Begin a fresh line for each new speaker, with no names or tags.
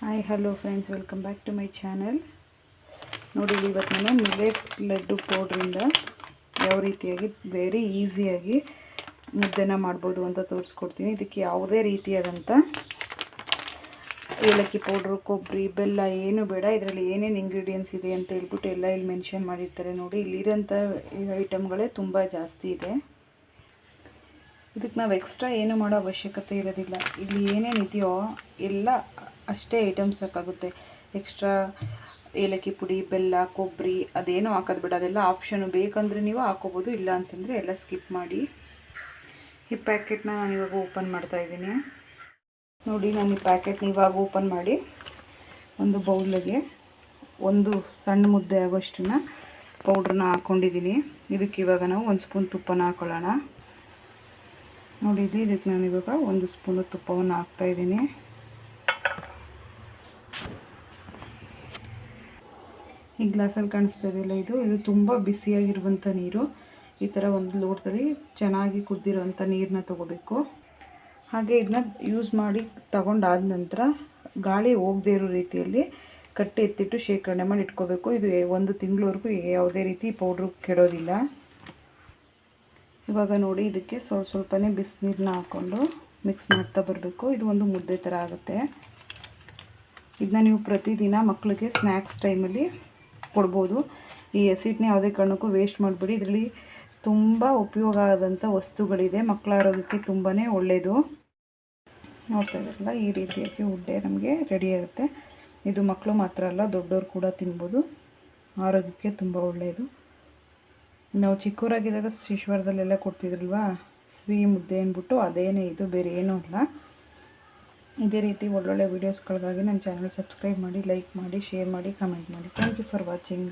Hi hello friends, welcome back to my channel. ನೋಡಿ, ಇವತ್ತು ನಾನು ಮಿಲೆಟ್ ಲಡ್ಡು ಪೌಡ್ರಿಂದ ಯಾವ ರೀತಿಯಾಗಿ ವೆರಿ ಈಸಿಯಾಗಿ ಮುದ್ದೆನ ಮಾಡ್ಬೋದು ಅಂತ ತೋರಿಸ್ಕೊಡ್ತೀನಿ. ಇದಕ್ಕೆ ಯಾವುದೇ ರೀತಿಯಾದಂಥ ಏಲಕ್ಕಿ ಪೌಡ್ರು, ಕೊಬ್ಬರಿ, ಬೆಲ್ಲ ಏನು ಬೇಡ. ಇದರಲ್ಲಿ ಏನೇನು ಇಂಗ್ರೀಡಿಯೆಂಟ್ಸ್ ಇದೆ ಅಂತ ಹೇಳ್ಬಿಟ್ಟು ಎಲ್ಲ ಇಲ್ಲಿ ಮೆನ್ಷನ್ ಮಾಡಿರ್ತಾರೆ. ನೋಡಿ, ಇಲ್ಲಿರೋಂಥ ಐಟಮ್ಗಳೇ ತುಂಬ ಜಾಸ್ತಿ ಇದೆ. ಇದಕ್ಕೆ ನಾವು ಎಕ್ಸ್ಟ್ರಾ ಏನು ಮಾಡೋ ಅವಶ್ಯಕತೆ ಇರೋದಿಲ್ಲ. ಇಲ್ಲಿ ಏನೇನಿದೆಯೋ ಎಲ್ಲ ಅಷ್ಟೇ ಐಟಮ್ಸ್ ಸಾಕಾಗುತ್ತೆ. ಎಕ್ಸ್ಟ್ರಾ ಏಲಕ್ಕಿ ಪುಡಿ, ಬೆಲ್ಲ, ಕೊಬ್ಬರಿ ಅದೇನೋ ಹಾಕೋದು ಬೇಡ. ಅದೆಲ್ಲ ಆಪ್ಷನು. ಬೇಕಂದರೆ ನೀವು ಹಾಕೋಬೋದು, ಇಲ್ಲ ಅಂತಂದರೆ ಎಲ್ಲ ಸ್ಕಿಪ್ ಮಾಡಿ. ಈ ಪ್ಯಾಕೆಟ್ನ ನಾನು ಇವಾಗ ಓಪನ್ ಮಾಡ್ತಾಯಿದ್ದೀನಿ. ನೋಡಿ, ನಾನು ಈ ಪ್ಯಾಕೆಟ್ನ ಇವಾಗ ಓಪನ್ ಮಾಡಿ ಒಂದು ಬೌಲಿಗೆ ಒಂದು ಸಣ್ಣ ಮುದ್ದೆ ಆಗೋಷ್ಟನ್ನ ಪೌಡ್ರನ್ನ ಹಾಕ್ಕೊಂಡಿದ್ದೀನಿ. ಇದಕ್ಕೆ ಇವಾಗ ನಾವು 1 ಸ್ಪೂನ್ ತುಪ್ಪನ ಹಾಕೊಳ್ಳೋಣ. ನೋಡಿ, ಇದಕ್ಕೆ ನಾನು ಇವಾಗ 1 ಸ್ಪೂನು ತುಪ್ಪವನ್ನು ಹಾಕ್ತಾಯಿದ್ದೀನಿ. ಈ ಗ್ಲಾಸಲ್ಲಿ ಕಾಣಿಸ್ತಾ ಇದೆಯಲ್ಲ, ಇದು ತುಂಬ ಬಿಸಿಯಾಗಿರುವಂಥ ನೀರು. ಈ ಥರ ಒಂದು ಲೋಟದಲ್ಲಿ ಚೆನ್ನಾಗಿ ಕುದ್ದಿರೋವಂಥ ನೀರನ್ನ ತೊಗೋಬೇಕು. ಹಾಗೆ ಇದನ್ನ ಯೂಸ್ ಮಾಡಿ ತಗೊಂಡಾದ ನಂತರ ಗಾಳಿ ಹೋಗದೇ ಇರೋ ರೀತಿಯಲ್ಲಿ ಕಟ್ಟಿ ಎತ್ತಿಟ್ಟು ಶೇಖರಣೆ ಮಾಡಿ ಇಟ್ಕೋಬೇಕು. ಇದು 1 ತಿಂಗಳವರೆಗೂ ಯಾವುದೇ ರೀತಿ ಪೌಡ್ರು ಕೆಡೋದಿಲ್ಲ. ಇವಾಗ ನೋಡಿ, ಇದಕ್ಕೆ ಸ್ವಲ್ಪನೇ ಬಿಸಿನೀರನ್ನ ಹಾಕ್ಕೊಂಡು ಮಿಕ್ಸ್ ಮಾಡ್ತಾ ಬರಬೇಕು. ಇದು ಒಂದು ಮುದ್ದೆ ಥರ ಆಗುತ್ತೆ. ಇದನ್ನ ನೀವು ಪ್ರತಿದಿನ ಮಕ್ಕಳಿಗೆ ಸ್ನ್ಯಾಕ್ಸ್ ಟೈಮಲ್ಲಿ ಕೊಡ್ಬೋದು. ಈ ಎಸಿಡ್ನ ಯಾವುದೇ ಕಾರಣಕ್ಕೂ ವೇಸ್ಟ್ ಮಾಡಬೇಡಿ. ಇದರಲ್ಲಿ ತುಂಬ ಉಪಯೋಗ ಆದಂಥ ವಸ್ತುಗಳಿದೆ. ಮಕ್ಕಳ ಆರೋಗ್ಯಕ್ಕೆ ತುಂಬಾ ಒಳ್ಳೆಯದು. ನೋಡ್ತಾ ಇದ್ದಾರಲ್ಲ, ಈ ರೀತಿಯಾಗಿ ಉಡ್ಡೆ ನಮಗೆ ರೆಡಿ ಆಗುತ್ತೆ. ಇದು ಮಕ್ಕಳು ಮಾತ್ರ ಅಲ್ಲ, ದೊಡ್ಡವರು ಕೂಡ ತಿನ್ಬೋದು. ಆರೋಗ್ಯಕ್ಕೆ ತುಂಬ ಒಳ್ಳೆಯದು. ನಾವು ಚಿಕ್ಕವರಾಗಿದ್ದಾಗ ಶಿಶುವಾರದಲ್ಲೆಲ್ಲ ಕೊಡ್ತಿದ್ರಲ್ವ, ಸಿಹಿ ಮುದ್ದೆ ಅಂದ್ಬಿಟ್ಟು, ಅದೇನೇ ಇದು, ಬೇರೆ ಏನೂ ಅಲ್ಲ. ಇದೇ ರೀತಿ ಒಳ್ಳೊಳ್ಳೆ ವೀಡಿಯೋಸ್ಗಳಿಗಾಗಿ ನನ್ನ ಚಾನಲ್ ಸಬ್ಸ್ಕ್ರೈಬ್ ಮಾಡಿ, ಲೈಕ್ ಮಾಡಿ, ಶೇರ್ ಮಾಡಿ, ಕಮೆಂಟ್ ಮಾಡಿ. Thank you for watching.